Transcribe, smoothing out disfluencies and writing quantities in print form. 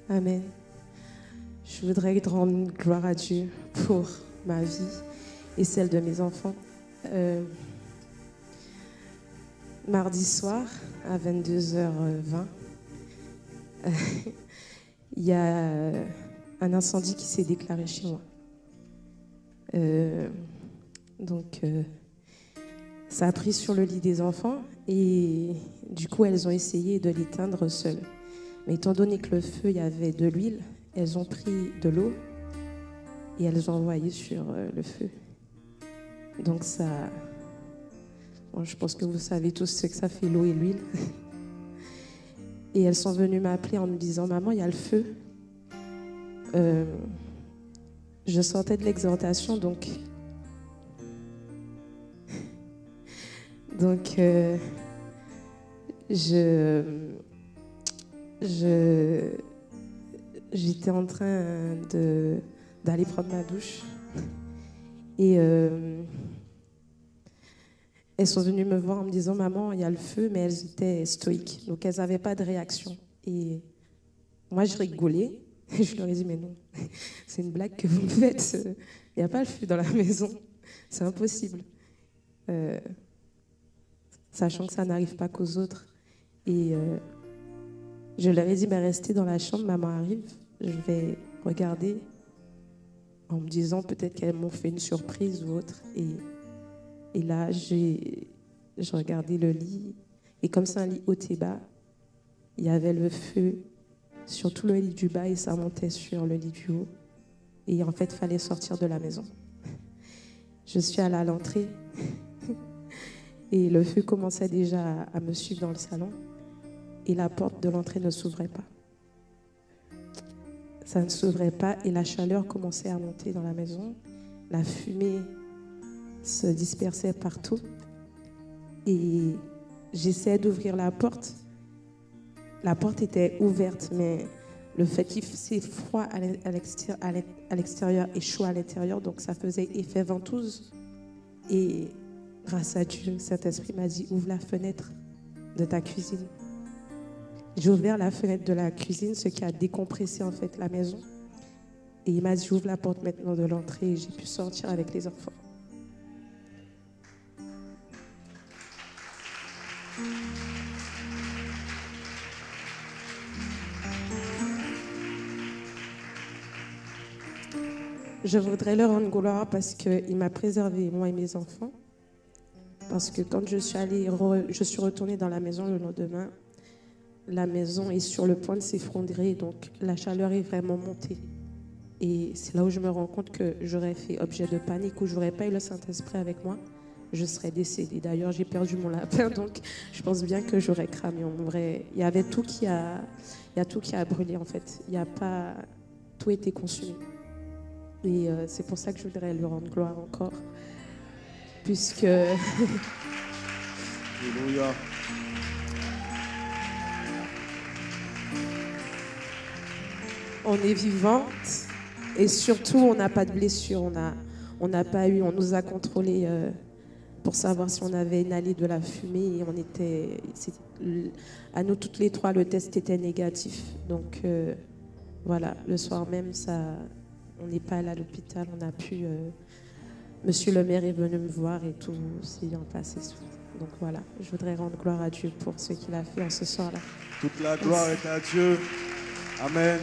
Amen. Je voudrais rendre gloire à Dieu pour ma vie et celle de mes enfants. Mardi soir, à 22h20, il y a un incendie qui s'est déclaré chez moi. Ça a pris sur le lit des enfants et du coup, elles ont essayé de l'éteindre seules. Mais étant donné que le feu, il y avait de l'huile, elles ont pris de l'eau et elles ont envoyé sur le feu. Donc ça... Bon, je pense que vous savez tous ce que ça fait, l'eau et l'huile. Et elles sont venues m'appeler en me disant « Maman, il y a le feu. » Je sortais de l'exhortation, donc j'étais en train d'aller prendre ma douche et elles sont venues me voir en me disant « Maman, il y a le feu », mais elles étaient stoïques, donc elles n'avaient pas de réaction. Et moi, je rigolais. Je leur ai dit « Mais non, c'est une blague que vous me faites. Il n'y a pas le feu dans la maison. C'est impossible. » Sachant que ça n'arrive pas qu'aux autres. Et je leur ai dit « Restez dans la chambre, maman arrive. Je vais regarder. » En me disant peut-être qu'elles m'ont fait une surprise ou autre. Et là, je regardais le lit. Et comme c'est un lit haut et bas, il y avait le feu sur tout le lit du bas et ça montait sur le lit du haut. Et en fait, il fallait sortir de la maison. Je suis allée à l'entrée et le feu commençait déjà à me suivre dans le salon et la porte de l'entrée ne s'ouvrait pas. Ça ne s'ouvrait pas et la chaleur commençait à monter dans la maison. La fumée se dispersait partout et j'essayais d'ouvrir la porte. La porte était ouverte, mais le fait qu'il faisait froid à l'extérieur et chaud à l'intérieur, donc ça faisait effet ventouse. Et grâce à Dieu, Saint-Esprit m'a dit « Ouvre la fenêtre de ta cuisine ». J'ai ouvert la fenêtre de la cuisine, ce qui a décompressé en fait la maison. Et il m'a dit « Ouvre la porte maintenant de l'entrée » et j'ai pu sortir avec les enfants. Je voudrais leur rendre gloire parce qu'il m'a préservé, moi et mes enfants. Parce que quand je suis retournée dans la maison le lendemain, la maison est sur le point de s'effondrer, donc la chaleur est vraiment montée. Et c'est là où je me rends compte que j'aurais fait objet de panique ou j'aurais pas eu le Saint-Esprit avec moi, je serais décédée. D'ailleurs, j'ai perdu mon lapin, donc je pense bien que j'aurais cramé. Il y avait tout qui a brûlé en fait. Il y a pas tout était consumé. Et c'est pour ça que je voudrais lui rendre gloire encore. Puisque... Alléluia. On est vivante et surtout on n'a pas de blessure. On nous a contrôlés pour savoir si on avait inhalé de la fumée et à nous toutes les trois le test était négatif. Donc voilà, le soir même on n'est pas allé à l'hôpital, on a pu... Monsieur le maire est venu me voir et tout s'est bien passé. Donc voilà, je voudrais rendre gloire à Dieu pour ce qu'il a fait en ce soir-là. Toute la gloire est à Dieu. Amen.